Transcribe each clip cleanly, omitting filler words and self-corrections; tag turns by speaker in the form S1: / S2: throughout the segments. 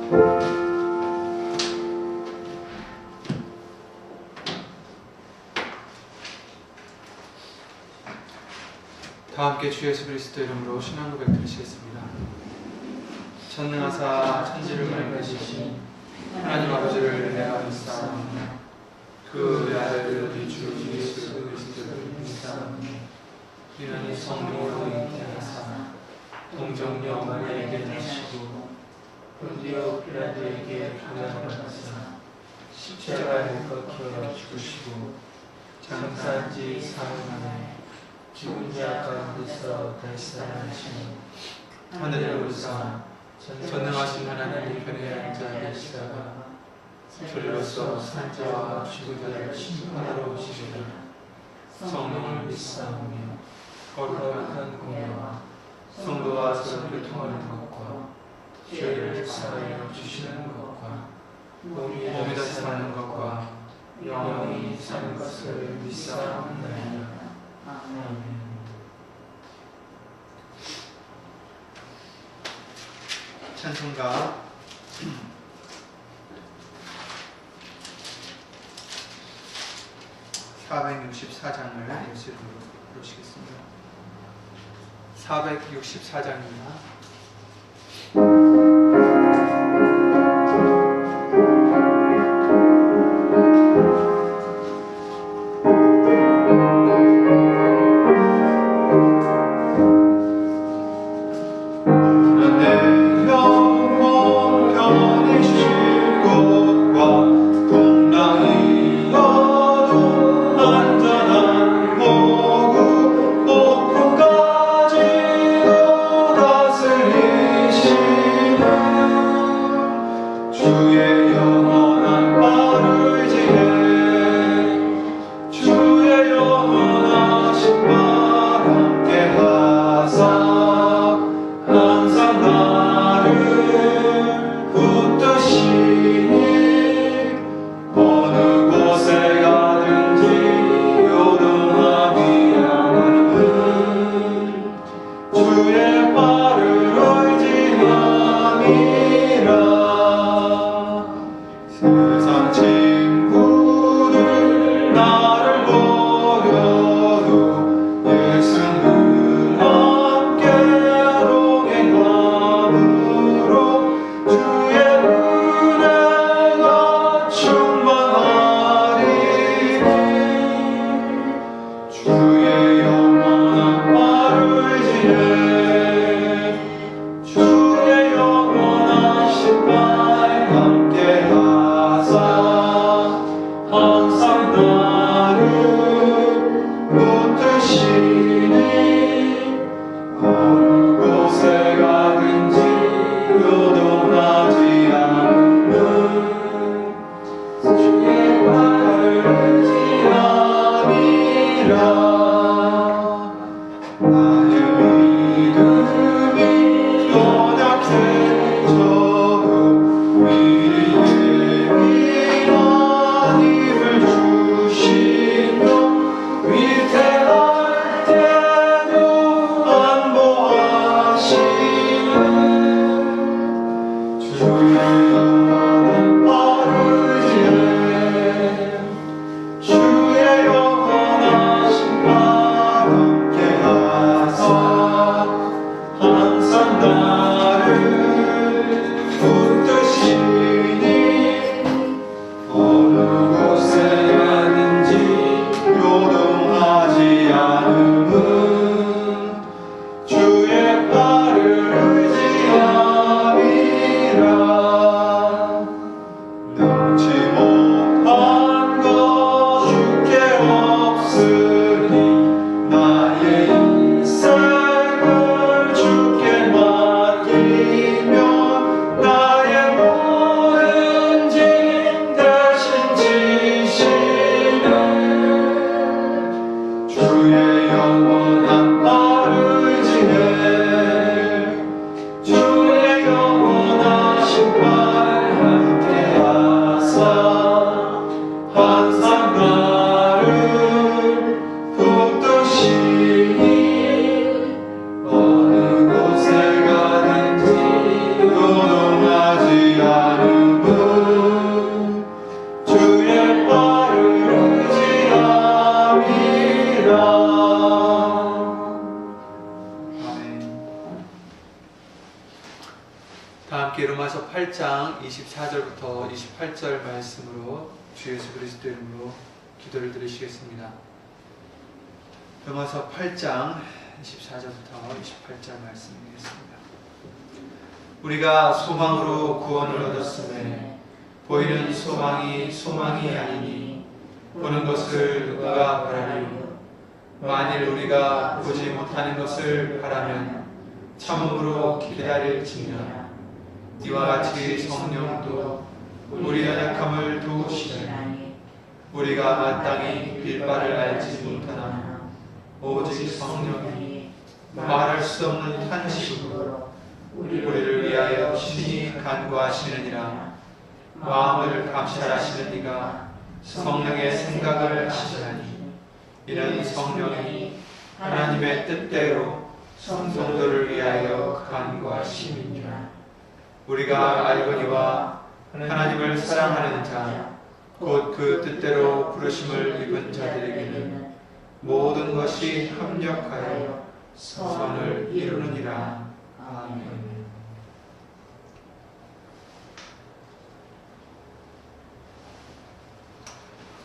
S1: 다 함께 주 예수 그리스도 이름으로 신앙 고백 드리시겠습니다. 전능하사 천지를 만드신 하나님 아버지를 내가 믿사오며 그 아들 우리 주 예수 그리스도를 믿사오며 이는 성령으로 잉태하사 동정녀마리아에게 나시고 본디오 빌라도에게 고난받으사 십자가에 못 박혀 죽으시고 장사한 지 사흘 만에 죽은 자 가운데서 다시 살아나시니 하늘에 오르사 전능하신 하나님 편에 앉아 계시다가 저리로서 산 자와 죽은 자를 심판하러 오시리라. 성령을 믿사오며 거룩한 공예와 성도와 서로 교통하는 것과 죄를 사하여 주시는 것과 몸이 다시 사는 것과 영원히 사는 것을 믿사옵나이다. 아멘. 찬송가 464장을 예수 이름으로 부르시겠습니다. 464장입니다. 주의 영원한 말을 지내 다 함께 로마서 8장 24절부터 28절 말씀으로 주 예수 그리스도 이름으로 기도를 드리시겠습니다. 로마서 8장 24절부터 28절 말씀이겠습니다. 우리가 소망으로 구원을 얻었으매 보이는 소망이 소망이 아니니 보는 것을 누가 바라리요. 만일 우리가 보지 못하는 것을 바라면 참음으로 기다릴지니라. 이와 같이 성령도 우리 연약함을 도우시니 우리가 마땅히 빌 바를 알지 못하나 오직 성령이 말할 수 없는 탄식으로 우리를 위하여 친히 간구하시느니라. 마음을 감찰하시는 이가 성령의 생각을 아시나니 이는 성령이 하나님의 뜻대로 성도를 위하여 간구하심이니라. 우리가 알거니와 하나님을 사랑하는 자 곧 그 뜻대로 부르심을 입은 자들에게는 모든 것이 합력하여 선을 이루느니라. 아멘.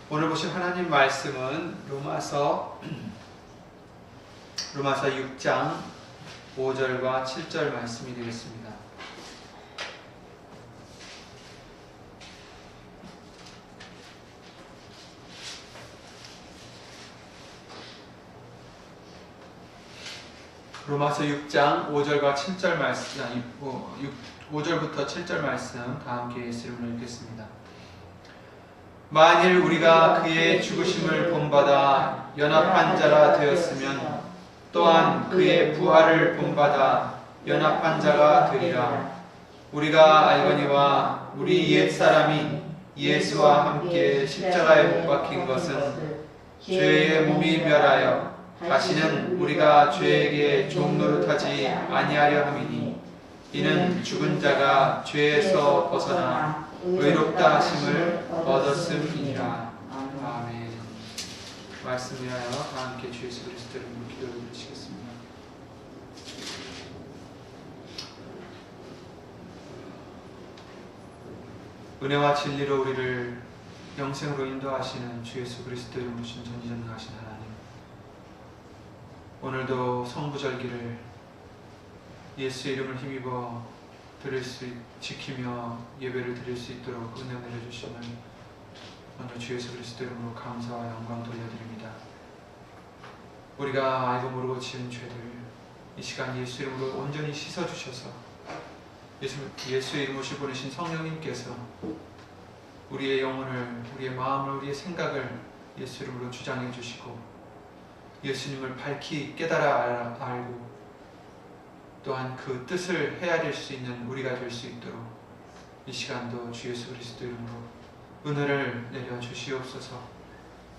S1: 오늘 보실 하나님 말씀은 로마서 6장 5절과 7절 말씀이 되겠습니다. 로마서 6장 5절과 7절 말씀, 5절부터 7절 말씀 다 함께 예수 이름으로 읽겠습니다. 만일 우리가 그의 죽으심을 본받아 연합한 자라 되었으면 또한 그의 부활을 본받아 연합한 자가 되리라. 우리가 알거니와 우리 옛사람이 예수와 함께 십자가에 못 박힌 것은 죄의 몸이 멸하여 다시는 우리가 죄에게 종노릇하지 아니하려 함이니 이는 죽은 자가 죄에서 벗어나 의롭다 하심을 얻었음이니라. 아멘. 말씀 위하여 다 함께 주 예수 그리스도 이름으로 기도를 드리시겠습니다. 은혜와 진리로 우리를 영생으로 인도하시는 주 예수 그리스도 이름으로 전지전능하신 하나님, 오늘도 성부절기를 예수 이름을 힘입어 지키며 예배를 드릴 수 있도록 은혜 내려주심을 먼저 주 예수 그리스도 이름으로 감사와 영광 돌려드립니다. 우리가 알고 모르고 지은 죄들 이 시간 예수 이름으로 온전히 씻어주셔서 예수 이름으로 보내신 성령님께서 우리의 영혼을, 우리의 마음을, 우리의 생각을 예수 이름으로 주장해 주시고 예수님을 밝히 깨달아 알고 또한 그 뜻을 헤아릴 수 있는 우리가 될 수 있도록 이 시간도 주 예수 그리스도 이름으로 은혜를 내려 주시옵소서.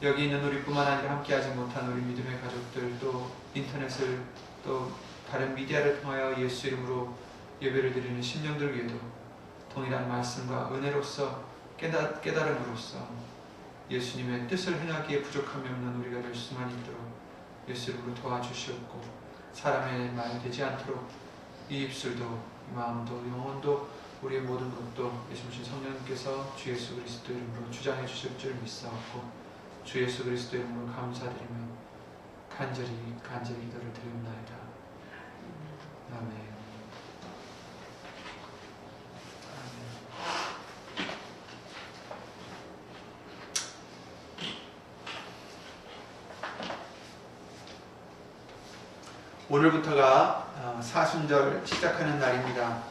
S1: 여기 있는 우리뿐만 아니라 함께하지 못한 우리 믿음의 가족들, 또 인터넷을, 또 다른 미디어를 통하여 예수 이름으로 예배를 드리는 심령들 위에도 동일한 말씀과 은혜로서 깨달음으로써 예수님의 뜻을 행하기에 부족함이 없는 우리가 될 수만 있도록 예수 이름으로 도와주시옵고, 사람의 말 되지 않도록 이 입술도, 이 마음도, 영혼도, 우리의 모든 것도 예수님 성령님께서 주 예수 그리스도 이름으로 주장해 주실 줄 믿사옵고, 주 예수 그리스도 이름으로 감사드리며 간절히 기도를 드리옵나이다. 아멘. 오늘부터가 사순절 시작하는 날입니다.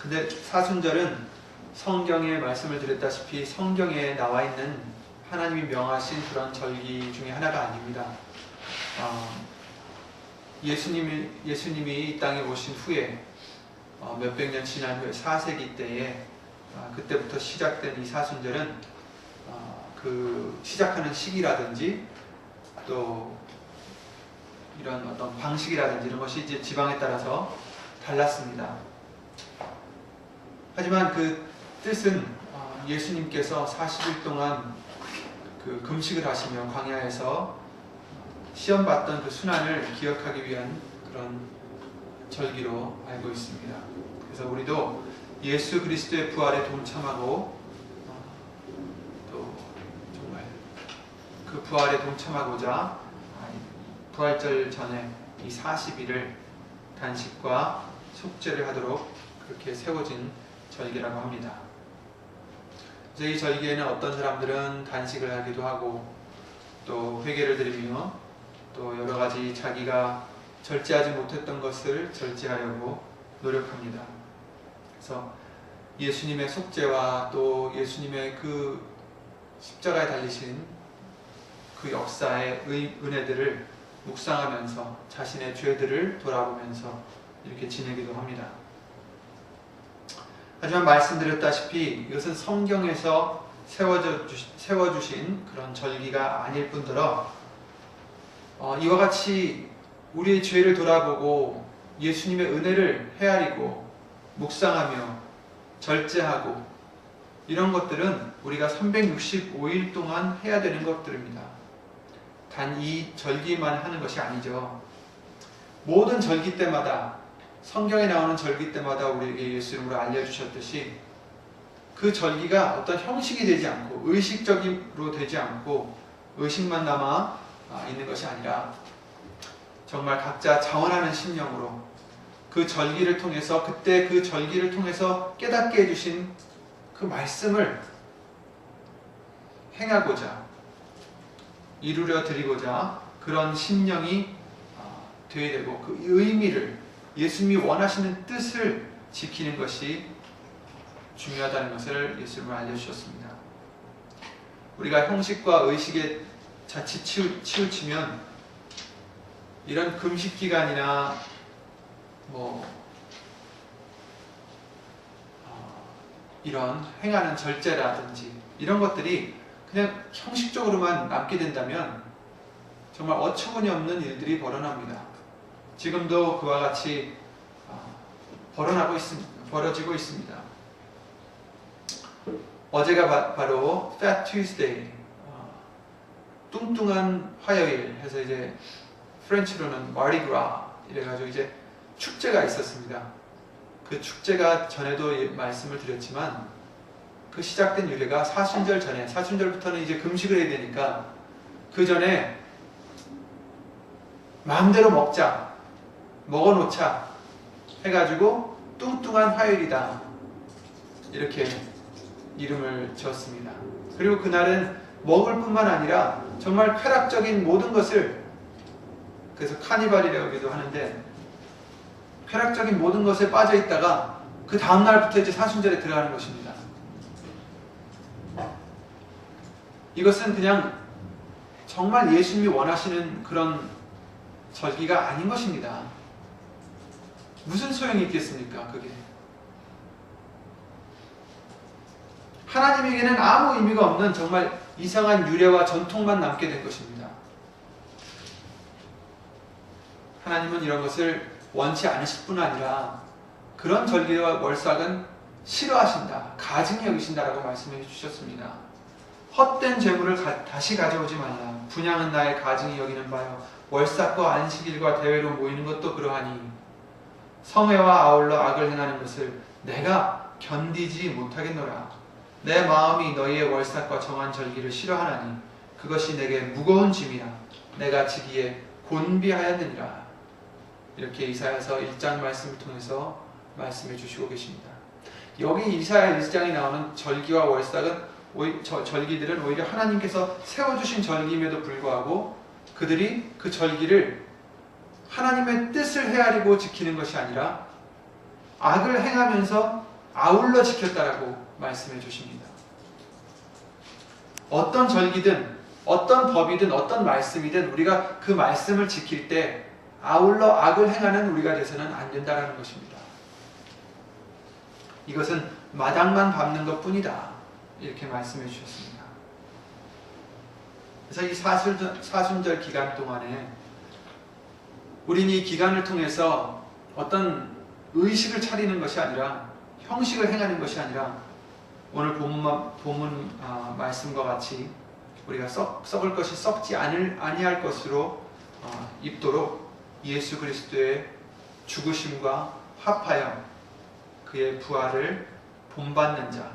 S1: 근데 사순절은 성경에 말씀을 드렸다시피 성경에 나와 있는 하나님이 명하신 그런 절기 중에 하나가 아닙니다. 예수님이 이 땅에 오신 후에 몇백 년 지난 후에 4세기 때에 그때부터 시작된 이 사순절은 그 시작하는 시기라든지 또 이런 어떤 방식이라든지 이런 것이 이제 지방에 따라서 달랐습니다. 하지만 그 뜻은 예수님께서 40일 동안 그 금식을 하시며 광야에서 시험받던 그 순환을 기억하기 위한 그런 절기로 알고 있습니다. 그래서 우리도 예수 그리스도의 부활에 동참하고 또 정말 그 부활에 동참하고자 부활절 전에 이 40일을 단식과 속죄를 하도록 그렇게 세워진 절기라고 합니다. 그래서 이 절기에는 어떤 사람들은 단식을 하기도 하고 또 회개를 드리며 또 여러 가지 자기가 절제하지 못했던 것을 절제하려고 노력합니다. 그래서 예수님의 속죄와 또 예수님의 그 십자가에 달리신 그 역사의 은혜들을 묵상하면서 자신의 죄들을 돌아보면서 이렇게 지내기도 합니다. 하지만 말씀드렸다시피 이것은 성경에서 세워주신 그런 절기가 아닐 뿐더러 이와 같이 우리의 죄를 돌아보고 예수님의 은혜를 헤아리고 묵상하며 절제하고 이런 것들은 우리가 365일 동안 해야 되는 것들입니다. 단 이 절기만 하는 것이 아니죠. 모든 절기 때마다 성경에 나오는 절기 때마다 우리에게 예수 이름으로 알려주셨듯이 그 절기가 어떤 형식이 되지 않고 의식적으로 되지 않고 의식만 남아 있는 것이 아니라 정말 각자 자원하는 심령으로 그 절기를 통해서 그때 그 절기를 통해서 깨닫게 해주신 그 말씀을 행하고자 이루려 드리고자 그런 심령이 되어야 되고 그 의미를 예수님이 원하시는 뜻을 지키는 것이 중요하다는 것을 예수님은 알려주셨습니다. 우리가 형식과 의식에 자칫 치우치면 이런 금식 기간이나 이런 행하는 절제라든지 이런 것들이 그냥 형식적으로만 남게 된다면 정말 어처구니 없는 일들이 벌어납니다. 지금도 그와 같이 벌어지고 있습니다. 어제가 바로 Fat Tuesday, 뚱뚱한 화요일 해서 이제 프렌치로는 Mardi Gras 이래가지고 이제 축제가 있었습니다. 그 축제가 전에도 말씀을 드렸지만 그 시작된 유래가 사순절 전에, 사순절부터는 이제 금식을 해야 되니까 그 전에 마음대로 먹어놓자 해가지고 뚱뚱한 화요일이다 이렇게 이름을 지었습니다. 그리고 그날은 먹을 뿐만 아니라 정말 쾌락적인 모든 것을, 그래서 카니발이라고도 하는데 쾌락적인 모든 것에 빠져 있다가 그 다음날부터 이제 사순절에 들어가는 것입니다. 이것은 그냥 정말 예수님이 원하시는 그런 절기가 아닌 것입니다. 무슨 소용이 있겠습니까? 그게 하나님에게는 아무 의미가 없는 정말 이상한 유래와 전통만 남게 된 것입니다. 하나님은 이런 것을 원치 않으실 뿐 아니라 그런 절기와 월삭은 싫어하신다, 가증히 여기신다라고 말씀해 주셨습니다. 헛된 재물을 다시 가져오지 말라. 분향은 나의 가증히 여기는 바요. 월삭과 안식일과 대회로 모이는 것도 그러하니 성회와 아울러 악을 행하는 것을 내가 견디지 못하겠노라. 내 마음이 너희의 월삭과 정한 절기를 싫어하나니 그것이 내게 무거운 짐이라. 내가 지기에 곤비하였느니라. 이렇게 이사야서 1장 말씀을 통해서 말씀해 주시고 계십니다. 여기 이사야 1장에 나오는 절기와 월삭은 절기들은 오히려 하나님께서 세워주신 절기임에도 불구하고 그들이 그 절기를 하나님의 뜻을 헤아리고 지키는 것이 아니라 악을 행하면서 아울러 지켰다라고 말씀해 주십니다. 어떤 절기든 어떤 법이든 어떤 말씀이든 우리가 그 말씀을 지킬 때 아울러 악을 행하는 우리가 돼서는 안 된다라는 것입니다. 이것은 마당만 밟는 것뿐이다. 이렇게 말씀해 주셨습니다. 그래서 이 사순절 기간 동안에 우리는 이 기간을 통해서 어떤 의식을 차리는 것이 아니라 형식을 행하는 것이 아니라 오늘 본문 말씀과 같이 우리가 썩을 것이 썩지 아니할 것으로 입도록 예수 그리스도의 죽으심과 합하여 그의 부활을 본받는 자,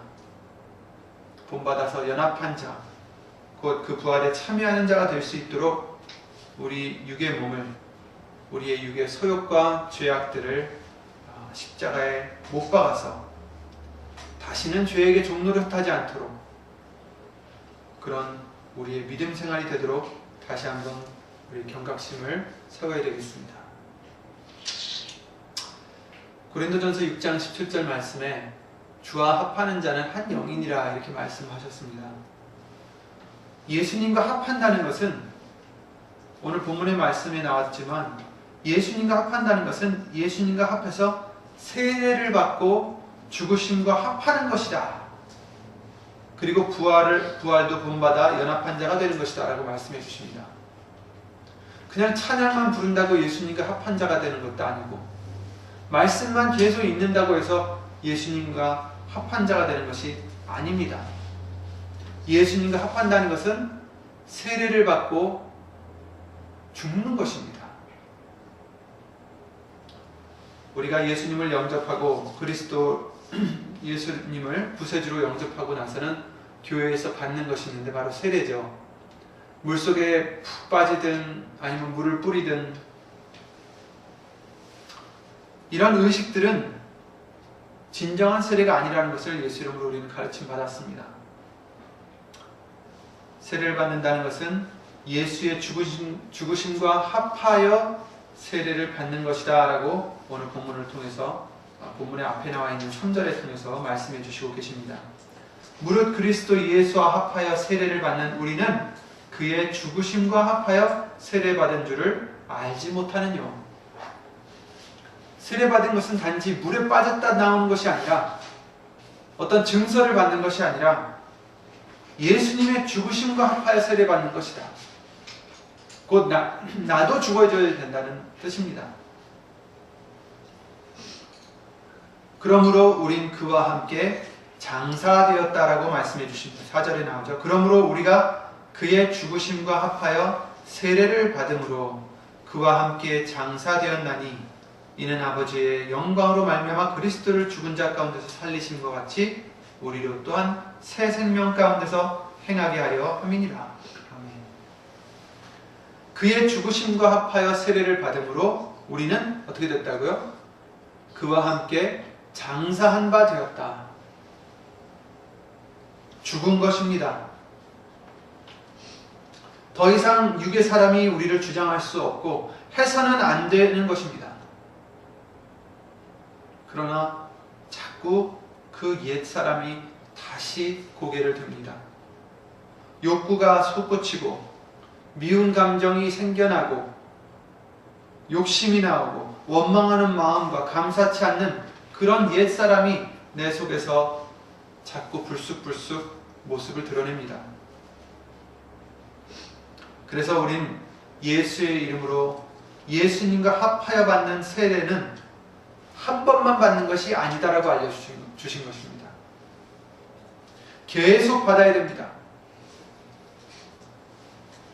S1: 본받아서 연합한 자, 곧 그 부활에 참여하는 자가 될 수 있도록 우리 육의 몸을, 우리의 육의 소욕과 죄악들을 십자가에 못 박아서 다시는 죄에게 종노릇하지 않도록, 그런 우리의 믿음 생활이 되도록 다시 한번 우리 경각심을 세워야 되겠습니다. 고린도전서 6장 17절 말씀에 주와 합하는 자는 한 영이니라 이렇게 말씀하셨습니다. 예수님과 합한다는 것은, 오늘 본문의 말씀에 나왔지만, 예수님과 합한다는 것은 예수님과 합해서 세례를 받고 죽으심과 합하는 것이다. 그리고 부활도 본받아 연합한 자가 되는 것이다 라고 말씀해 주십니다. 그냥 찬양만 부른다고 예수님과 합한 자가 되는 것도 아니고, 말씀만 계속 읽는다고 해서 예수님과 합한 자가 되는 것이 아닙니다. 예수님과 합한다는 것은 세례를 받고 죽는 것입니다. 우리가 예수님을 영접하고 그리스도 예수님을 구세주로 영접하고 나서는 교회에서 받는 것이 있는데 바로 세례죠. 물속에 푹 빠지든 아니면 물을 뿌리든 이런 의식들은 진정한 세례가 아니라는 것을 예수 이름으로 우리는 가르침 받았습니다. 세례를 받는다는 것은 예수의 죽으심과 합하여 세례를 받는 것이다 라고 오늘 본문을 통해서, 본문의 앞에 나와 있는 3절을 통해서 말씀해 주시고 계십니다. 무릇 그리스도 예수와 합하여 세례를 받는 우리는 그의 죽으심과 합하여 세례받은 줄을 알지 못하느뇨. 세례받은 것은 단지 물에 빠졌다 나오는 것이 아니라, 어떤 증서를 받는 것이 아니라 예수님의 죽으심과 합하여 세례받는 것이다. 곧 나도 죽어져야 된다는 뜻입니다. 그러므로 우린 그와 함께 장사되었다라고 말씀해 주십니다. 4절에 나오죠. 그러므로 우리가 그의 죽으심과 합하여 세례를 받음으로 그와 함께 장사되었나니 이는 아버지의 영광으로 말미암아 그리스도를 죽은 자 가운데서 살리신 것 같이 우리로 또한 새 생명 가운데서 행하게 하려 함이니라. 아멘. 그의 죽으심과 합하여 세례를 받음으로 우리는 어떻게 됐다고요? 그와 함께 장사한 바 되었다. 죽은 것입니다. 더 이상 육의 사람이 우리를 주장할 수 없고 해서는 안 되는 것입니다. 그러나 자꾸 그 옛 사람이 다시 고개를 듭니다. 욕구가 솟구치고 미운 감정이 생겨나고 욕심이 나오고 원망하는 마음과 감사치 않는 그런 옛 사람이 내 속에서 자꾸 불쑥불쑥 모습을 드러냅니다. 그래서 우린 예수의 이름으로 예수님과 합하여 받는 세례는 한 번만 받는 것이 아니다라고 알려주신 것입니다. 계속 받아야 됩니다.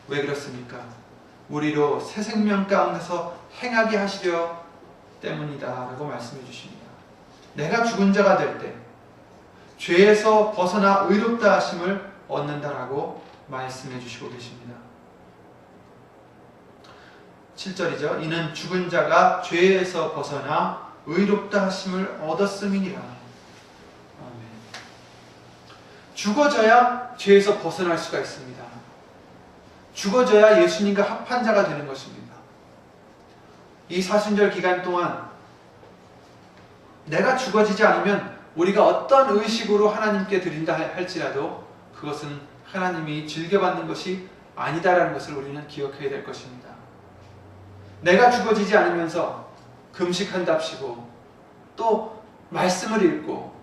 S1: 왜 그렇습니까? 우리로 새 생명 가운데서 행하게 하시려 때문이다 라고 말씀해 주십니다. 내가 죽은 자가 될 때 죄에서 벗어나 의롭다 하심을 얻는다라고 말씀해 주시고 계십니다. 7절이죠. 이는 죽은 자가 죄에서 벗어나 의롭다 하심을 얻었음이니라. 아멘. 죽어져야 죄에서 벗어날 수가 있습니다. 죽어져야 예수님과 합한 자가 되는 것입니다. 이 사순절 기간 동안 내가 죽어지지 않으면 우리가 어떤 의식으로 하나님께 드린다 할지라도 그것은 하나님이 즐겨받는 것이 아니다라는 것을 우리는 기억해야 될 것입니다. 내가 죽어지지 않으면서 금식한답시고 또 말씀을 읽고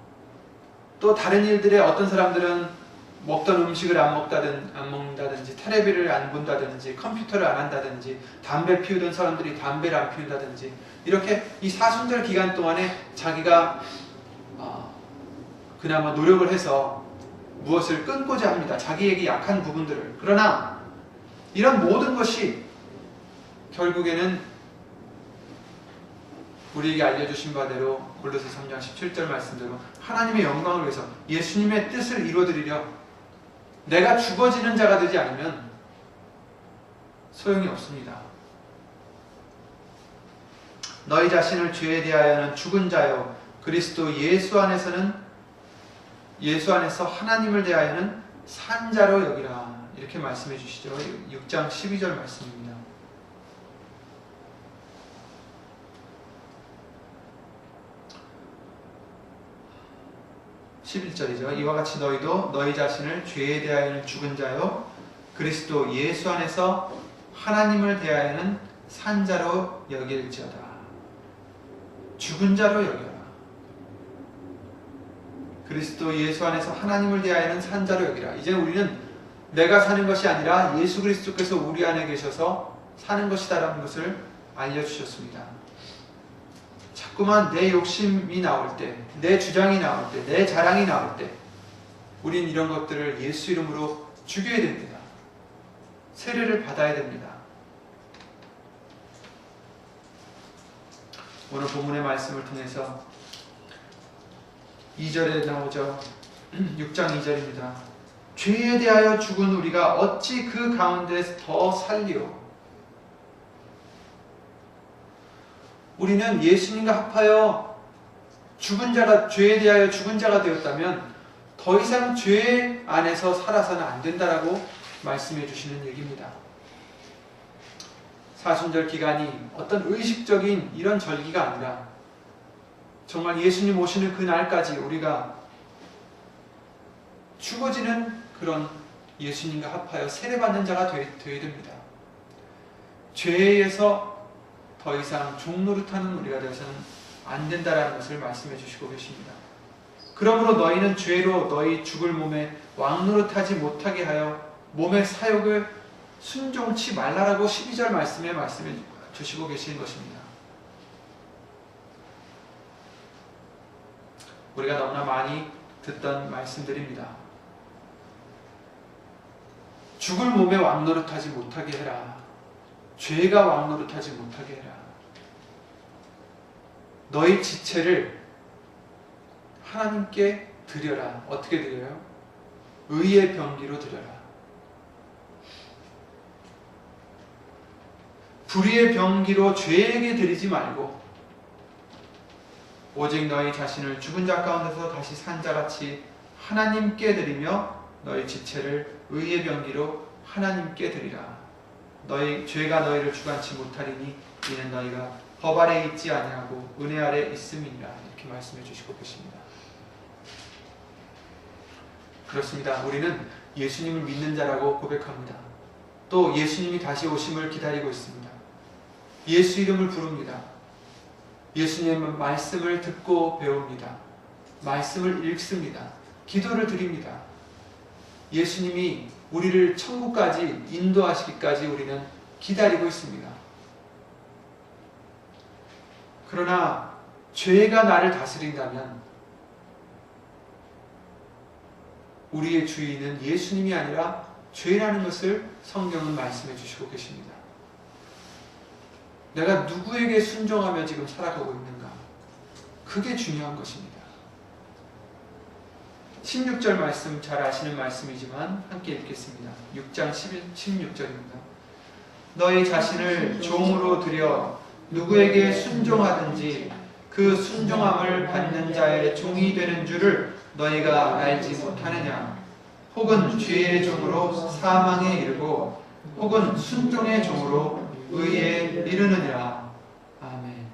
S1: 또 다른 일들에 어떤 사람들은 먹던 음식을 안 먹는다든지 텔레비를 안 본다든지 컴퓨터를 안 한다든지 담배 피우던 사람들이 담배를 안 피운다든지 이렇게 이 사순절 기간 동안에 자기가 그나마 노력을 해서 무엇을 끊고자 합니다. 자기에게 약한 부분들을. 그러나 이런 모든 것이 결국에는 우리에게 알려주신 바대로 골로새 3장 17절 말씀대로 하나님의 영광을 위해서 예수님의 뜻을 이루어드리려 내가 죽어지는 자가 되지 않으면 소용이 없습니다. 너희 자신을 죄에 대하여는 죽은 자요 그리스도 예수 안에서 하나님을 대하여는 산 자로 여기라. 이렇게 말씀해 주시죠. 6장 12절 말씀입니다. 11절이죠. 이와 같이 너희도 너희 자신을 죄에 대하여는 죽은 자요 그리스도 예수 안에서 하나님을 대하여는 산 자로 여길지어다. 죽은 자로 여겨라. 그리스도 예수 안에서 하나님을 대하여는 산 자로 여기라. 이제 우리는 내가 사는 것이 아니라 예수 그리스도께서 우리 안에 계셔서 사는 것이다라는 것을 알려주셨습니다. 자꾸만 내 욕심이 나올 때, 내 주장이 나올 때, 내 자랑이 나올 때 우린 이런 것들을 예수 이름으로 죽여야 됩니다. 세례를 받아야 됩니다. 오늘 본문의 말씀을 통해서 2절에 나오죠. 6장 2절입니다. 죄에 대하여 죽은 우리가 어찌 그 가운데서 더 살리오. 우리는 예수님과 합하여 죄에 대하여 죽은 자가 되었다면 더 이상 죄 안에서 살아서는 안 된다라고 말씀해 주시는 얘기입니다. 사순절 기간이 어떤 의식적인 이런 절기가 아니라 정말 예수님 오시는 그날까지 우리가 죽어지는 그런 예수님과 합하여 세례받는 자가 되어야 됩니다. 죄에서 더 이상 종노릇하는 우리가 되어서는 안 된다라는 것을 말씀해 주시고 계십니다. 그러므로 너희는 죄로 너희 죽을 몸에 왕노릇하지 못하게 하여 몸의 사욕을 순종치 말라라고 12절 말씀해 주시고 계시는 것입니다. 우리가 너무나 많이 듣던 말씀들입니다. 죽을 몸에 왕노릇하지 못하게 해라. 죄가 왕노릇하지 못하게 해라. 너희 지체를 하나님께 드려라. 어떻게 드려요? 의의 병기로 드려라. 불의의 병기로 죄에게 드리지 말고 오직 너희 자신을 죽은 자 가운데서 다시 산 자같이 하나님께 드리며 너희 지체를 의의 병기로 하나님께 드리라. 너희 죄가 너희를 주관치 못하리니 이는 너희가 법 아래 있지 아니하고 은혜 아래 있음이니라. 이렇게 말씀해 주시고 계십니다. 그렇습니다. 우리는 예수님을 믿는 자라고 고백합니다. 또 예수님이 다시 오심을 기다리고 있습니다. 예수 이름을 부릅니다. 예수님의 말씀을 듣고 배웁니다. 말씀을 읽습니다. 기도를 드립니다. 예수님이 우리를 천국까지 인도하시기까지 우리는 기다리고 있습니다. 그러나 죄가 나를 다스린다면 우리의 주인은 예수님이 아니라 죄라는 것을 성경은 말씀해 주시고 계십니다. 내가 누구에게 순종하며 지금 살아가고 있는가? 그게 중요한 것입니다. 16절 말씀 잘 아시는 말씀이지만 함께 읽겠습니다. 6장 16절입니다. 너희 자신을 종으로 들여 누구에게 순종하든지 그 순종함을 받는 자의 종이 되는 줄을 너희가 알지 못하느냐? 혹은 죄의 종으로 사망에 이르고 혹은 순종의 종으로 의에 이르느니라. 아멘.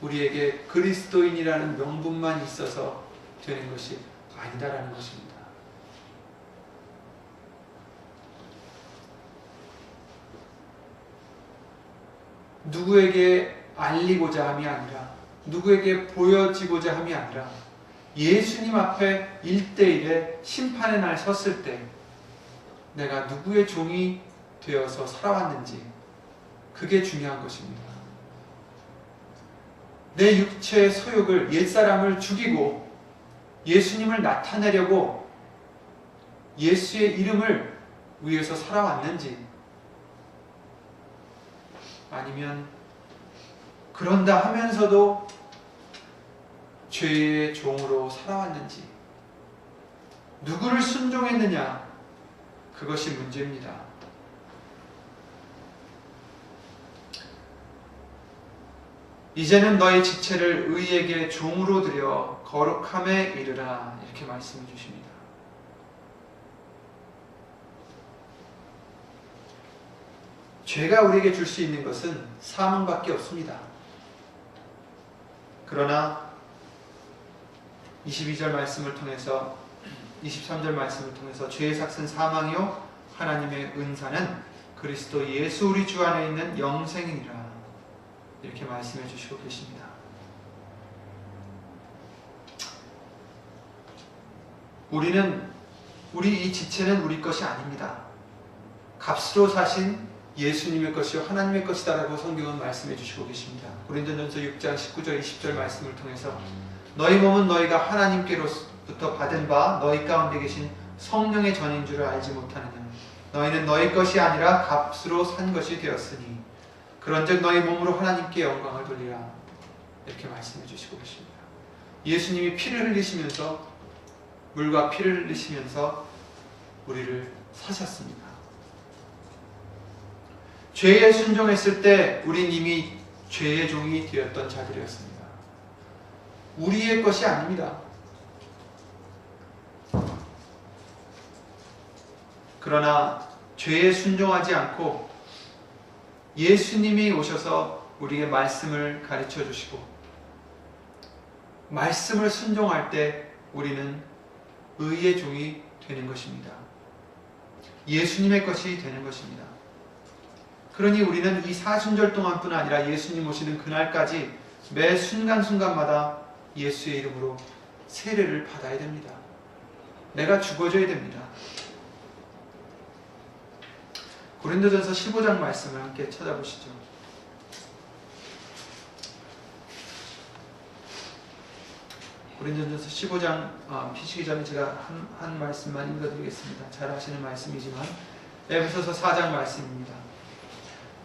S1: 우리에게 그리스도인이라는 명분만 있어서 되는 것이 아니다라는 것입니다. 누구에게 알리고자 함이 아니라 누구에게 보여지고자 함이 아니라 예수님 앞에 1대1의 심판의 날 섰을 때 내가 누구의 종이 되어서 살아왔는지 그게 중요한 것입니다. 내 육체의 소욕을 옛사람을 죽이고 예수님을 나타내려고 예수의 이름을 위해서 살아왔는지 아니면 그런다 하면서도 죄의 종으로 살아왔는지, 누구를 순종했느냐, 그것이 문제입니다. 이제는 너희 지체를 의에게 종으로 드려 거룩함에 이르라, 이렇게 말씀해 주십니다. 죄가 우리에게 줄 수 있는 것은 사망밖에 없습니다. 그러나 22절 말씀을 통해서, 23절 말씀을 통해서 죄의 삭은 사망이요 하나님의 은사는 그리스도 예수 우리 주 안에 있는 영생이니라, 이렇게 말씀해 주시고 계십니다. 우리 이 지체는 우리 것이 아닙니다. 값으로 사신 예수님의 것이요 하나님의 것이다라고 성경은 말씀해 주시고 계십니다. 고린도전서 6장 19절 20절 말씀을 통해서 너희 몸은 너희가 하나님께로부터 받은 바 너희 가운데 계신 성령의 전인 줄을 알지 못하느냐. 너희는 너희 것이 아니라 값으로 산 것이 되었으니 그런즉 너희 몸으로 하나님께 영광을 돌리라, 이렇게 말씀해 주시고 계십니다. 예수님이 피를 흘리시면서, 물과 피를 흘리시면서 우리를 사셨습니다. 죄에 순종했을 때 우린 이미 죄의 종이 되었던 자들이었습니다. 우리의 것이 아닙니다. 그러나 죄에 순종하지 않고 예수님이 오셔서 우리에게 말씀을 가르쳐 주시고 말씀을 순종할 때 우리는 의의 종이 되는 것입니다. 예수님의 것이 되는 것입니다. 그러니 우리는 이 사순절 동안뿐 아니라 예수님 오시는 그날까지 매 순간순간마다 예수의 이름으로 세례를 받아야 됩니다. 내가 죽어져야 됩니다. 고린도전서 15장 말씀을 함께 찾아보시죠. 고린도전서 15장 피시기 전에 제가 한 말씀만 읽어드리겠습니다. 잘 아시는 말씀이지만 에베소서 4장 말씀입니다.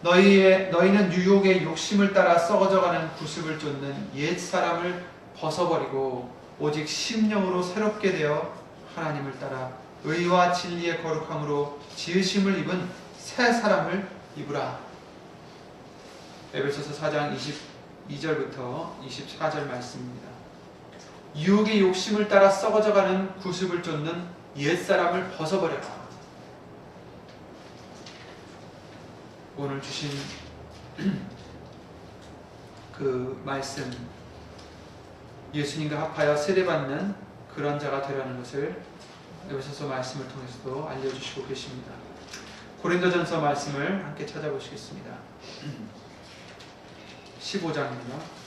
S1: 너희는 유혹의 욕심을 따라 썩어져가는 구습을 쫓는 옛 사람을 벗어버리고 오직 심령으로 새롭게 되어 하나님을 따라 의와 진리의 거룩함으로 지으심을 입은 새 사람을 입으라. 에베소서 4장 22절부터 24절 말씀입니다. 유혹의 욕심을 따라 썩어져가는 구습을 쫓는 옛 사람을 벗어버려라. 오늘 주신 그 말씀, 예수님과 합하여 세례받는 그런 자가 되라는 것을 에베소서 말씀을 통해서도 알려주시고 계십니다. 고린도전서 말씀을 함께 찾아보시겠습니다. 15장입니다.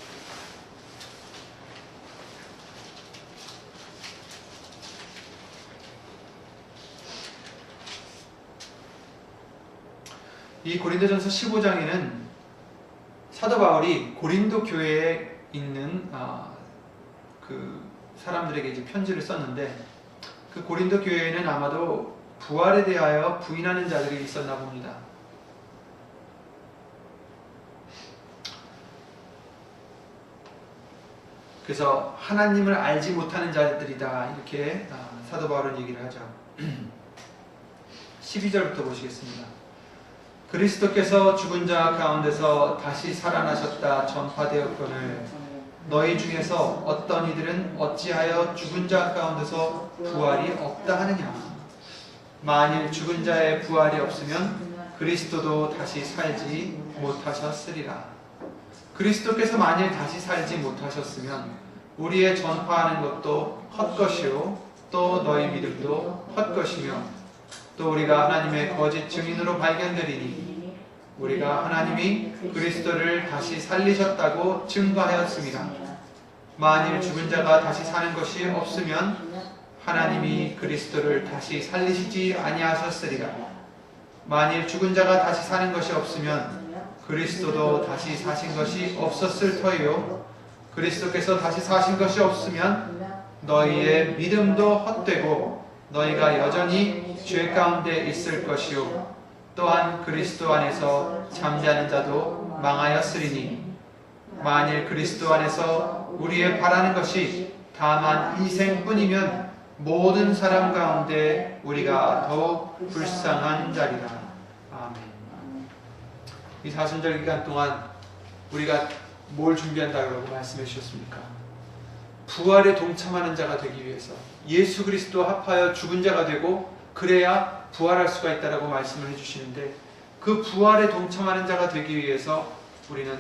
S1: 이 고린도전서 15장에는 사도 바울이 고린도 교회에 있는 그 사람들에게 이제 편지를 썼는데, 그 고린도 교회에는 아마도 부활에 대하여 부인하는 자들이 있었나 봅니다. 그래서 하나님을 알지 못하는 자들이다, 이렇게 사도 바울은 얘기를 하죠. 12절부터 보시겠습니다. 그리스도께서 죽은 자 가운데서 다시 살아나셨다 전파되었거늘 너희 중에서 어떤 이들은 어찌하여 죽은 자 가운데서 부활이 없다 하느냐. 만일 죽은 자의 부활이 없으면 그리스도도 다시 살지 못하셨으리라. 그리스도께서 만일 다시 살지 못하셨으면 우리의 전파하는 것도 헛것이요 또 너희 믿음도 헛것이며 또 우리가 하나님의 거짓 증인으로 발견되리니 우리가 하나님이 그리스도를 다시 살리셨다고 증거하였습니다. 만일 죽은 자가 다시 사는 것이 없으면 하나님이 그리스도를 다시 살리시지 아니하셨으리라. 만일 죽은 자가 다시 사는 것이 없으면 그리스도도 다시 사신 것이 없었을 터이요 그리스도께서 다시 사신 것이 없으면 너희의 믿음도 헛되고 너희가 여전히 죄 가운데 있을 것이요 또한 그리스도 안에서 잠자는 자도 망하였으리니 만일 그리스도 안에서 우리의 바라는 것이 다만 희생뿐이면 모든 사람 가운데 우리가 더욱 불쌍한 자리라. 아멘. 이 사순절 기간 동안 우리가 뭘 준비한다고 말씀해 주셨습니까? 부활에 동참하는 자가 되기 위해서 예수 그리스도와 합하여 죽은 자가 되고 그래야 부활할 수가 있다라고 말씀을 해주시는데, 그 부활에 동참하는 자가 되기 위해서 우리는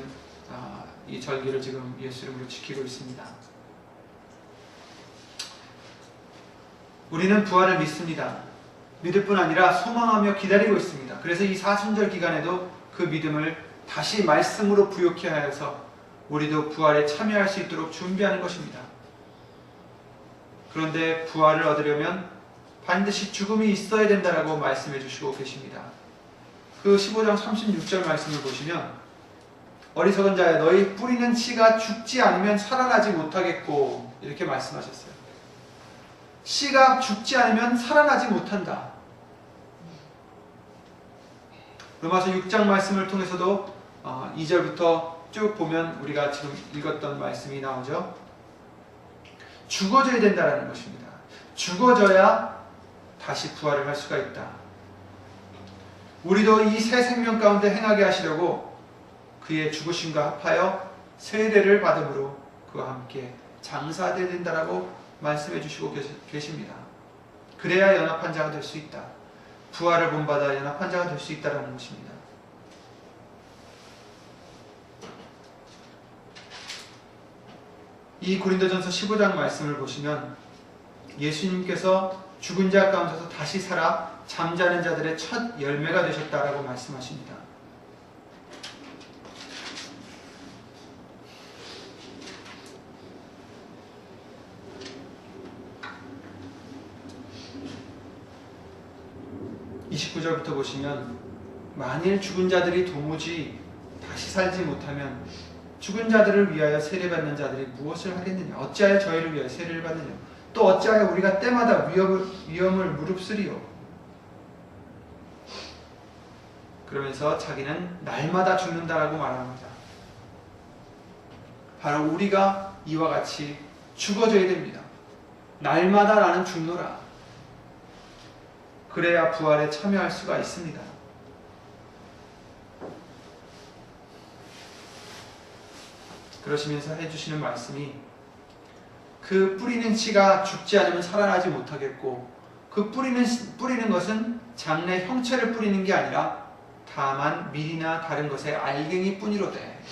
S1: 이 절기를 지금 예수 이름으로 지키고 있습니다. 우리는 부활을 믿습니다. 믿을 뿐 아니라 소망하며 기다리고 있습니다. 그래서 이 사순절 기간에도 그 믿음을 다시 말씀으로 부욕케 하여서 우리도 부활에 참여할 수 있도록 준비하는 것입니다. 그런데 부활을 얻으려면 반드시 죽음이 있어야 된다라고 말씀해 주시고 계십니다. 그 15장 36절 말씀을 보시면 어리석은 자야 너희 뿌리는 씨가 죽지 않으면 살아나지 못하겠고, 이렇게 말씀하셨어요. 씨가 죽지 않으면 살아나지 못한다. 로마서 6장 말씀을 통해서도 2절부터 쭉 보면 우리가 지금 읽었던 말씀이 나오죠. 죽어져야 된다는 것입니다. 죽어져야 다시 부활을 할 수가 있다. 우리도 이 새 생명 가운데 행하게 하시려고 그의 죽으심과 합하여 세례를 받음으로 그와 함께 장사되어야 된다라고 말씀해 주시고 계십니다. 그래야 연합한 자가 될 수 있다. 부활을 본받아 연합한 자가 될 수 있다는 것입니다. 이 고린도전서 15장 말씀을 보시면 예수님께서 죽은 자 가운데서 다시 살아 잠자는 자들의 첫 열매가 되셨다라고 말씀하십니다. (29절부터) 보시면 만일 죽은 자들이 도무지 다시 살지 못하면 죽은 자들을 위하여 세례받는 자들이 무엇을 하겠느냐? 어찌하여 저희를 위하여 세례를 받느냐? 또 어찌하여 우리가 때마다 위험을 무릅쓰리요? 그러면서 자기는 날마다 죽는다라고 말합니다. 바로 우리가 이와 같이 죽어져야 됩니다. 날마다 나는 죽노라. 그래야 부활에 참여할 수가 있습니다. 그러시면서 해주시는 말씀이 그 뿌리는 씨가 죽지 않으면 살아나지 못하겠고, 그 뿌리는 것은 장래 형체를 뿌리는 게 아니라 다만 밀이나 다른 것의 알갱이 뿐이로되,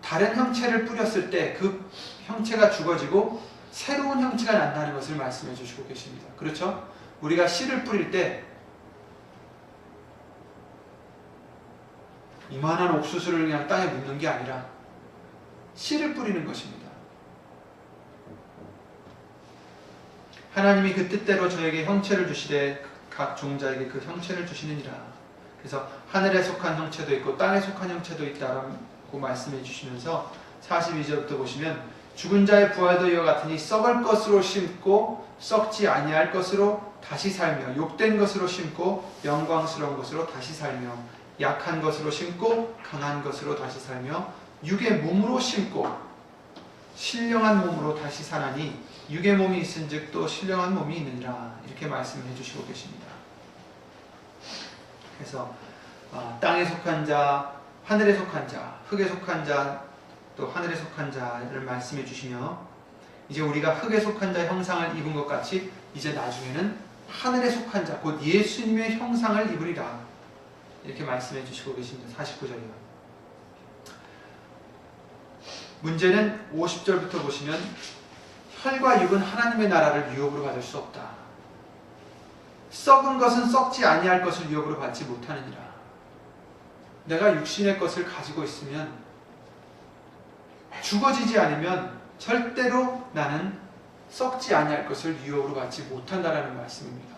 S1: 다른 형체를 뿌렸을 때 그 형체가 죽어지고 새로운 형체가 난다는 것을 말씀해 주시고 계십니다. 그렇죠? 우리가 씨를 뿌릴 때 이만한 옥수수를 그냥 땅에 묻는 게 아니라 씨를 뿌리는 것입니다. 하나님이 그 뜻대로 저에게 형체를 주시되 각 종자에게 그 형체를 주시느니라. 그래서 하늘에 속한 형체도 있고 땅에 속한 형체도 있다고 말씀해 주시면서 42절부터 보시면 죽은 자의 부활도 이와 같으니 썩을 것으로 심고 썩지 아니할 것으로 다시 살며, 욕된 것으로 심고 영광스러운 것으로 다시 살며, 약한 것으로 심고 강한 것으로 다시 살며, 육의 몸으로 심고 신령한 몸으로 다시 사나니 육의 몸이 있은즉 또 신령한 몸이 있느니라. 이렇게 말씀해 주시고 계십니다. 그래서 땅에 속한 자, 하늘에 속한 자, 흙에 속한 자, 또 하늘에 속한 자를 말씀해 주시며, 이제 우리가 흙에 속한 자 형상을 입은 것 같이 이제 나중에는 하늘에 속한 자, 곧 예수님의 형상을 입으리라. 이렇게 말씀해 주시고 계십니다. 49절이요. 문제는 50절부터 보시면 혈과 육은 하나님의 나라를 유업으로 받을 수 없다. 썩은 것은 썩지 아니할 것을 유업으로 받지 못하느니라. 내가 육신의 것을 가지고 있으면, 죽어지지 않으면 절대로 나는 썩지 아니할 것을 유업으로 받지 못한다라는 말씀입니다.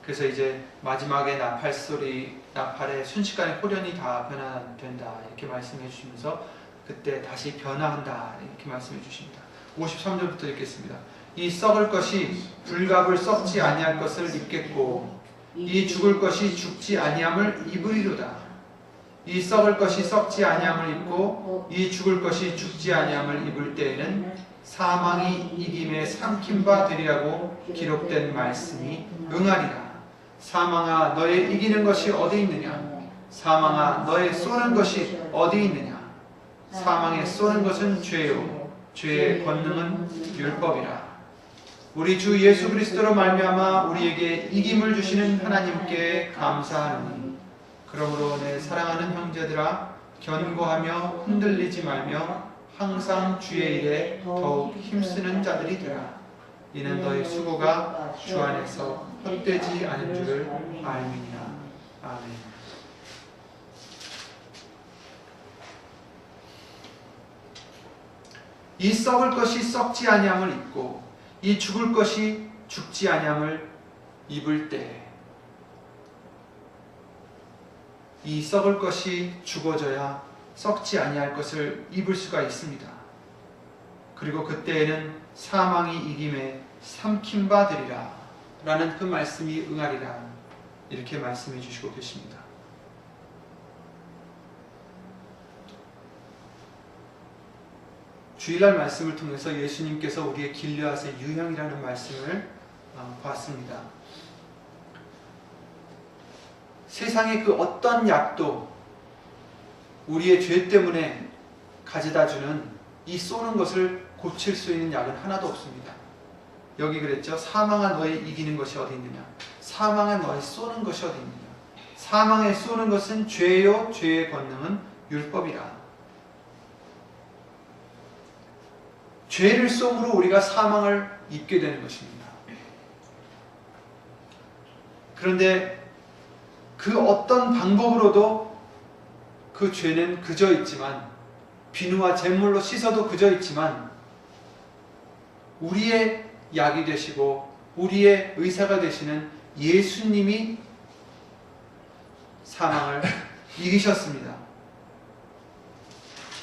S1: 그래서 이제 마지막에 나팔의 순식간에 호련이 다 변화된다, 이렇게 말씀해 주시면서 그때 다시 변화한다, 이렇게 말씀해 주십니다. 53절부터 읽겠습니다. 이 썩을 것이 불갑을 썩지 아니할 것을 입겠고 이 죽을 것이 죽지 아니함을 입으리로다. 이 썩을 것이 썩지 아니함을 입고 이 죽을 것이 죽지 아니함을 입을 때에는 사망이 이김에 삼킨 바 되리라고 기록된 말씀이 응하리라. 사망아 너의 이기는 것이 어디 있느냐? 사망아 너의 쏘는 것이 어디 있느냐? 사망에 쏘는 것은 죄요 죄의 권능은 율법이라. 우리 주 예수 그리스도로 말미암아 우리에게 이김을 주시는 하나님께 감사하노니 그러므로 내 사랑하는 형제들아 견고하며 흔들리지 말며 항상 주의 일에 더욱 힘쓰는 자들이 되라. 이는 너희 수고가 주 안에서 헛되지 않은 줄을 알미니라. 아멘. 이 썩을 것이 썩지 아니함을 입고 이 죽을 것이 죽지 아니함을 입을 때 이 썩을 것이 죽어져야 썩지 아니할 것을 입을 수가 있습니다. 그리고 그때에는 사망이 이김에 삼킨 바 되리라 라는 그 말씀이 응하리라 이렇게 말씀해 주시고 계십니다. 주일날 말씀을 통해서 예수님께서 우리의 길르앗의 유형이라는 말씀을 봤습니다. 세상의 그 어떤 약도 우리의 죄 때문에 가져다주는 이 쏘는 것을 고칠 수 있는 약은 하나도 없습니다. 여기 그랬죠. 사망아 너의 이기는 것이 어디 있느냐? 사망아 너의 쏘는 것이 어디 있느냐? 사망에 쏘는 것은 죄요 죄의 권능은 율법이라. 죄를 쏘므로 우리가 사망을 입게 되는 것입니다. 그런데 그 어떤 방법으로도 그 죄는 그저 있지만 비누와 잿물로 씻어도 그저 있지만 우리의 약이 되시고 우리의 의사가 되시는 예수님이 사망을 이기셨습니다.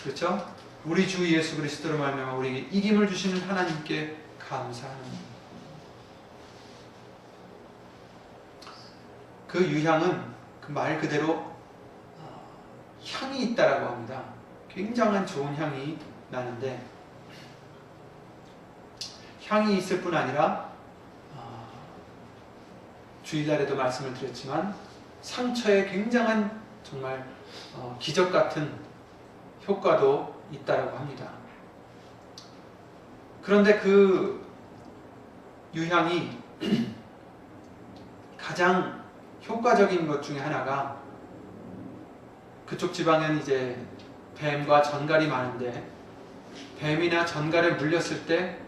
S1: 그렇죠? 우리 주 예수 그리스도로 말미암아 우리에게 이김을 주시는 하나님께 감사합니다. 그 유향은 그 말 그대로 향이 있다라고 합니다. 굉장한 좋은 향이 나는데 향이 있을 뿐 아니라 주일날에도 말씀을 드렸지만 상처에 굉장한 정말 기적 같은 효과도 있다라고 합니다. 그런데 그 유향이 가장 효과적인 것 중에 하나가 그쪽 지방에는 이제 뱀과 전갈이 많은데 뱀이나 전갈에 물렸을 때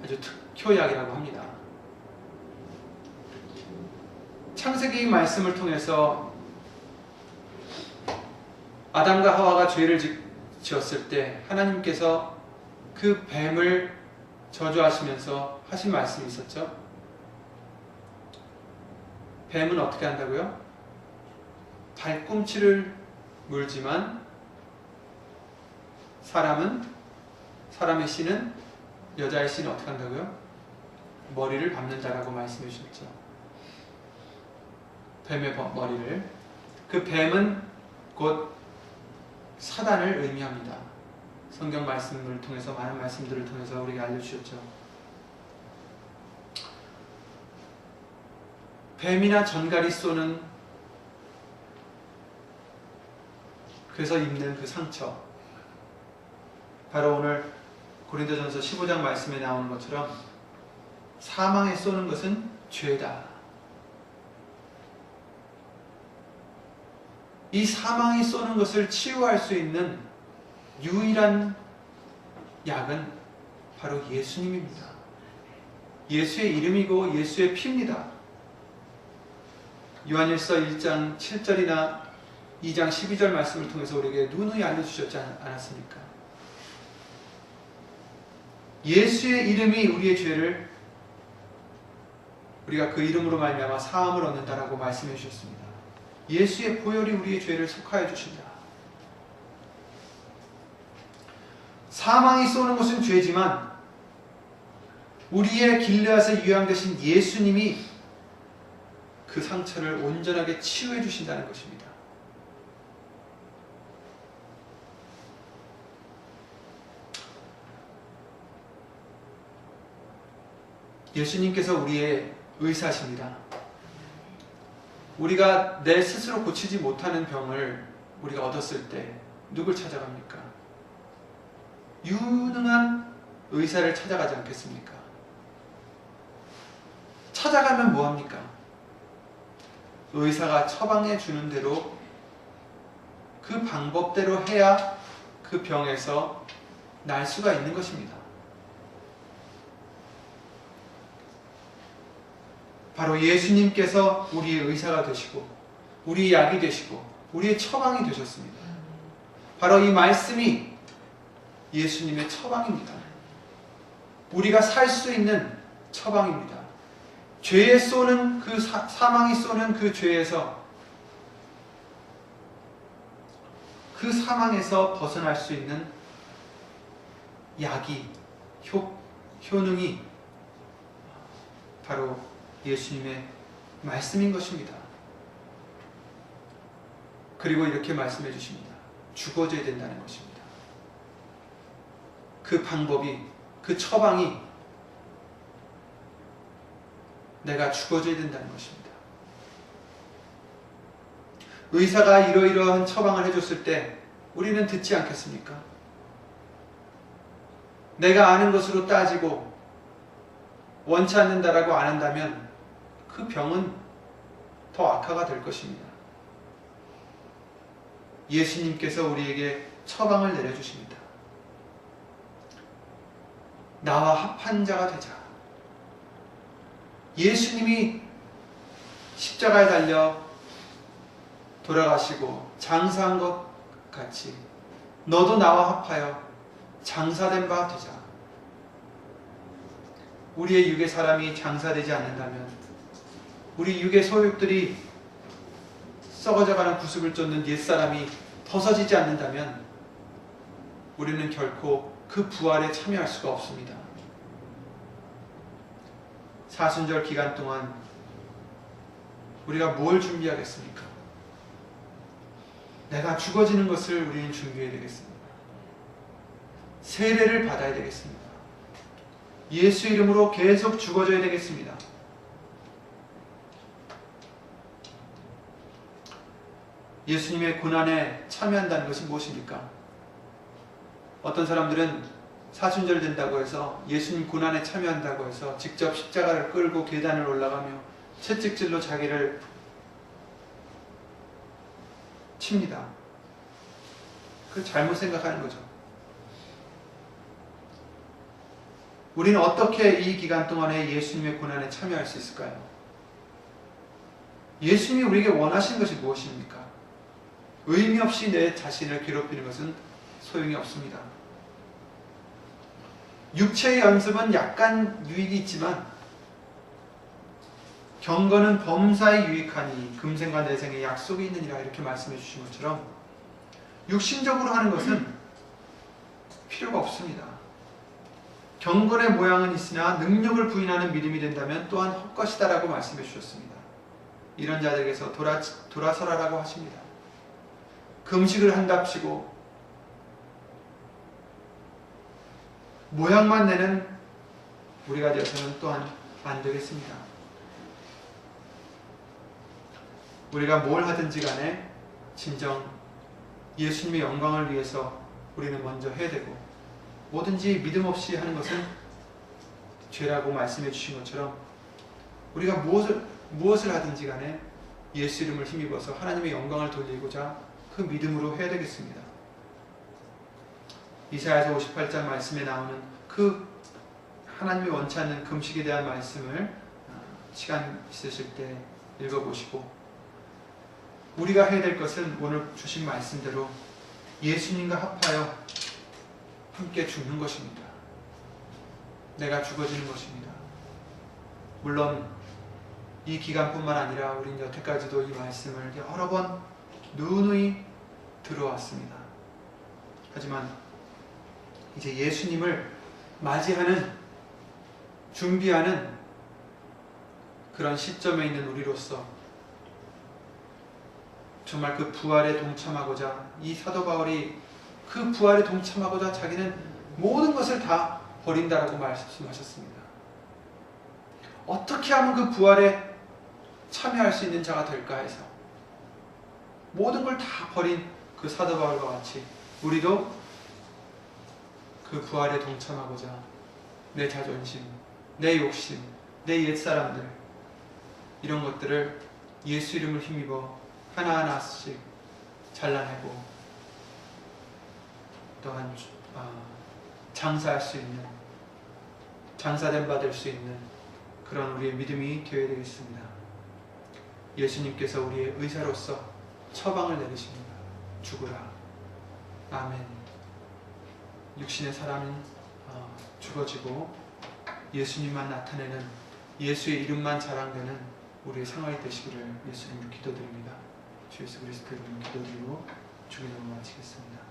S1: 아주 특효약이라고 합니다. 창세기 말씀을 통해서 아담과 하와가 죄를 지었을 때 하나님께서 그 뱀을 저주하시면서 하신 말씀이 있었죠. 뱀은 어떻게 한다고요? 발꿈치를 물지만 사람의 씨는 여자의 씨는 어떻게 한다고요? 머리를 밟는 자라고 말씀해 주셨죠. 뱀의 머리를. 그 뱀은 곧 사단을 의미합니다. 성경 말씀을 통해서 많은 말씀들을 통해서 우리에게 알려주셨죠. 뱀이나 전갈이 쏘는 그래서 입는 그 상처 바로 오늘 고린도전서 15장 말씀에 나오는 것처럼 사망에 쏘는 것은 죄다. 이 사망이 쏘는 것을 치유할 수 있는 유일한 약은 바로 예수님입니다. 예수의 이름이고 예수의 피입니다. 요한일서 1장 7절이나 2장 12절 말씀을 통해서 우리에게 누누이 알려주셨지 않았습니까? 예수의 이름이 우리의 죄를 우리가 그 이름으로 말미암아 사함을 얻는다라고 말씀해 주셨습니다. 예수의 보혈이 우리의 죄를 속하여 주신다. 사망이 쏘는 것은 죄지만 우리의 길르앗의 유향 되신 예수님이 그 상처를 온전하게 치유해 주신다는 것입니다. 예수님께서 우리의 의사십니다. 우리가 내 스스로 고치지 못하는 병을 우리가 얻었을 때 누굴 찾아갑니까? 유능한 의사를 찾아가지 않겠습니까? 찾아가면 뭐합니까? 의사가 처방해 주는 대로 그 방법대로 해야 그 병에서 날 수가 있는 것입니다. 바로 예수님께서 우리의 의사가 되시고 우리의 약이 되시고 우리의 처방이 되셨습니다. 바로 이 말씀이 예수님의 처방입니다. 우리가 살 수 있는 처방입니다. 죄에 쏘는 그 사망이 쏘는 그 죄에서 그 사망에서 벗어날 수 있는 약이 효능이 바로 예수님의 말씀인 것입니다. 그리고 이렇게 말씀해 주십니다. 죽어져야 된다는 것입니다. 그 방법이, 그 처방이 내가 죽어져야 된다는 것입니다. 의사가 이러이러한 처방을 해줬을 때 우리는 듣지 않겠습니까? 내가 아는 것으로 따지고 원치 않는다라고 안 한다면 그 병은 더 악화가 될 것입니다. 예수님께서 우리에게 처방을 내려주십니다. 나와 합한 자가 되자. 예수님이 십자가에 달려 돌아가시고 장사한 것 같이 너도 나와 합하여 장사된 바 되자. 우리의 육의 사람이 장사되지 않는다면, 우리 육의 소욕들이 썩어져가는 구습을 쫓는 옛사람이 벗어지지 않는다면 우리는 결코 그 부활에 참여할 수가 없습니다. 사순절 기간 동안 우리가 뭘 준비하겠습니까? 내가 죽어지는 것을 우리는 준비해야 되겠습니다. 세례를 받아야 되겠습니다. 예수 이름으로 계속 죽어져야 되겠습니다. 예수님의 고난에 참여한다는 것이 무엇입니까? 어떤 사람들은 사순절 된다고 해서 예수님 고난에 참여한다고 해서 직접 십자가를 끌고 계단을 올라가며 채찍질로 자기를 칩니다. 그 잘못 생각하는 거죠. 우리는 어떻게 이 기간 동안에 예수님의 고난에 참여할 수 있을까요? 예수님이 우리에게 원하시는 것이 무엇입니까? 의미 없이 내 자신을 괴롭히는 것은 소용이 없습니다. 육체의 연습은 약간 유익이 있지만 경건은 범사에 유익하니 금생과 내생에 약속이 있느니라, 이렇게 말씀해 주신 것처럼 육신적으로 하는 것은 필요가 없습니다. 경건의 모양은 있으나 능력을 부인하는 믿음이 된다면 또한 헛것이다라고 말씀해 주셨습니다. 이런 자들에게서 돌아서라라고 하십니다. 금식을 한답시고 모양만 내는 우리가 되어서는 또한 안 되겠습니다. 우리가 뭘 하든지 간에 진정 예수님의 영광을 위해서 우리는 먼저 해야 되고, 뭐든지 믿음 없이 하는 것은 죄라고 말씀해 주신 것처럼 우리가 무엇을 하든지 간에 예수 이름을 힘입어서 하나님의 영광을 돌리고자 그 믿음으로 해야 되겠습니다. 이사야서 58장 말씀에 나오는 그 하나님이 원치 않는 금식에 대한 말씀을 시간 있으실 때 읽어보시고, 우리가 해야 될 것은 오늘 주신 말씀대로 예수님과 합하여 함께 죽는 것입니다. 내가 죽어지는 것입니다. 물론 이 기간뿐만 아니라 우리는 여태까지도 이 말씀을 여러 번 누누이 들어왔습니다. 하지만 이제 예수님을 맞이하는, 준비하는 그런 시점에 있는 우리로서 정말 그 부활에 동참하고자, 이 사도 바울이 그 부활에 동참하고자 자기는 모든 것을 다 버린다라고 말씀하셨습니다. 어떻게 하면 그 부활에 참여할 수 있는 자가 될까 해서 모든 걸 다 버린 그 사도 바울과 같이 우리도 그 부활에 동참하고자 내 자존심, 내 욕심, 내 옛사람들, 이런 것들을 예수 이름을 힘입어 하나하나씩 잘라내고 또한 장사할 수 있는, 장사된 바 될 수 있는 그런 우리의 믿음이 되어야 되겠습니다. 예수님께서 우리의 의사로서 처방을 내리십니다. 죽으라. 아멘. 육신의 사람은 죽어지고 예수님만 나타내는, 예수의 이름만 자랑되는 우리의 생활이 되시기를 예수님으로 기도드립니다. 주 예수 그리스도 이름으로 기도드리고 주기도를 마치겠습니다.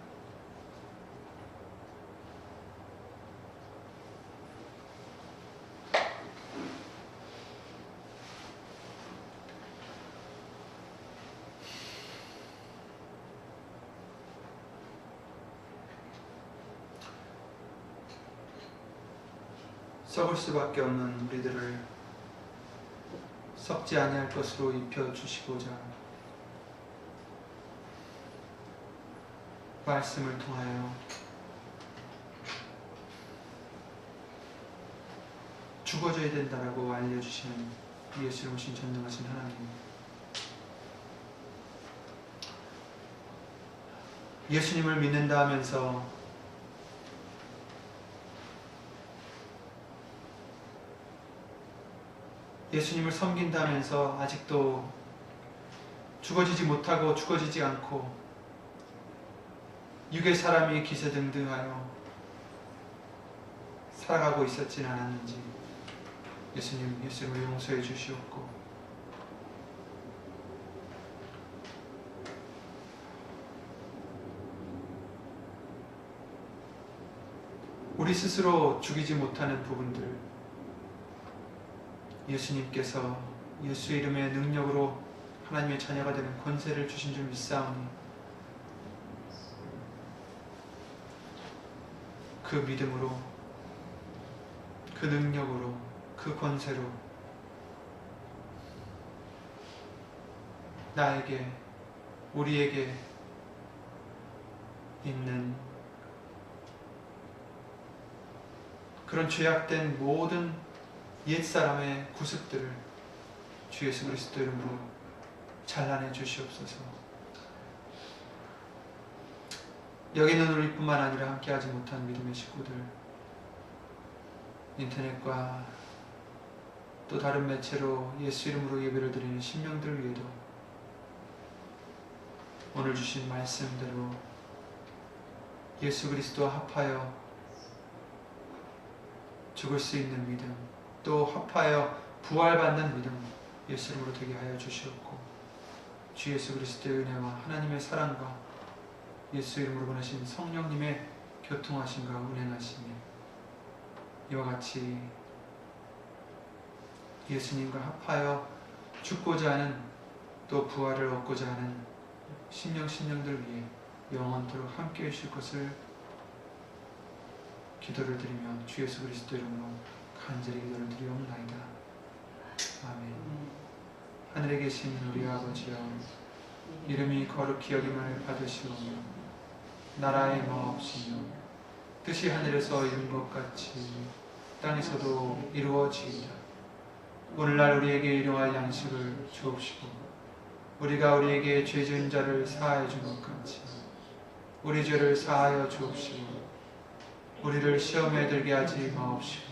S1: 썩을 수밖에 없는 우리들을 썩지 아니할 것으로 입혀주시고자 말씀을 통하여 죽어져야 된다라고 알려주시는 예수를 오신 전능하신 하나님, 예수님을 믿는다 하면서 예수님을 섬긴다면서 아직도 죽어지지 못하고 죽어지지 않고 육의 사람이 기세등등하여 살아가고 있었진 않았는지 예수님 예수님을 용서해 주시옵고, 우리 스스로 죽이지 못하는 부분들 예수님께서 예수의 이름의 능력으로 하나님의 자녀가 되는 권세를 주신 줄 믿사오니 그 믿음으로, 그 능력으로, 그 권세로 나에게, 우리에게 있는 그런 죄악된 모든 옛사람의 구습들을 주 예수 그리스도 이름으로 잘라내 주시옵소서. 여기 있는 우리뿐만 아니라 함께하지 못한 믿음의 식구들, 인터넷과 또 다른 매체로 예수 이름으로 예배를 드리는 신명들 위에도 오늘 주신 말씀대로 예수 그리스도와 합하여 죽을 수 있는 믿음, 또 합하여 부활받는 믿음 예수 이름으로 되게 하여 주시옵고, 주 예수 그리스도의 은혜와 하나님의 사랑과 예수 이름으로 보내신 성령님의 교통하심과 운행하심이 이와 같이 예수님과 합하여 죽고자 하는, 또 부활을 얻고자 하는 신령들 위해 영원토록 함께해 주실 것을 기도를 드리며 주 예수 그리스도 이름으로 간절히 기도를 드리옵나이다. 아멘. 하늘에 계신 우리 아버지여, 이름이 거룩히 여김을 받으시오며 나라의 마옵시며 뜻이 하늘에서 이룬 것 같이 땅에서도 이루어지이다. 오늘날 우리에게 일용할 양식을 주옵시고 우리가 우리에게 죄 지은 자를 사하여 준 것 같이 우리 죄를 사하여 주옵시고 우리를 시험에 들게 하지 마옵시고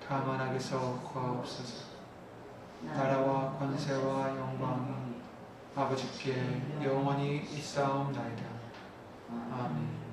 S1: 다만 악에서 구하옵소서. 나라와 권세와 영광이 아버지께 영원히 있사옵나이다. 아멘.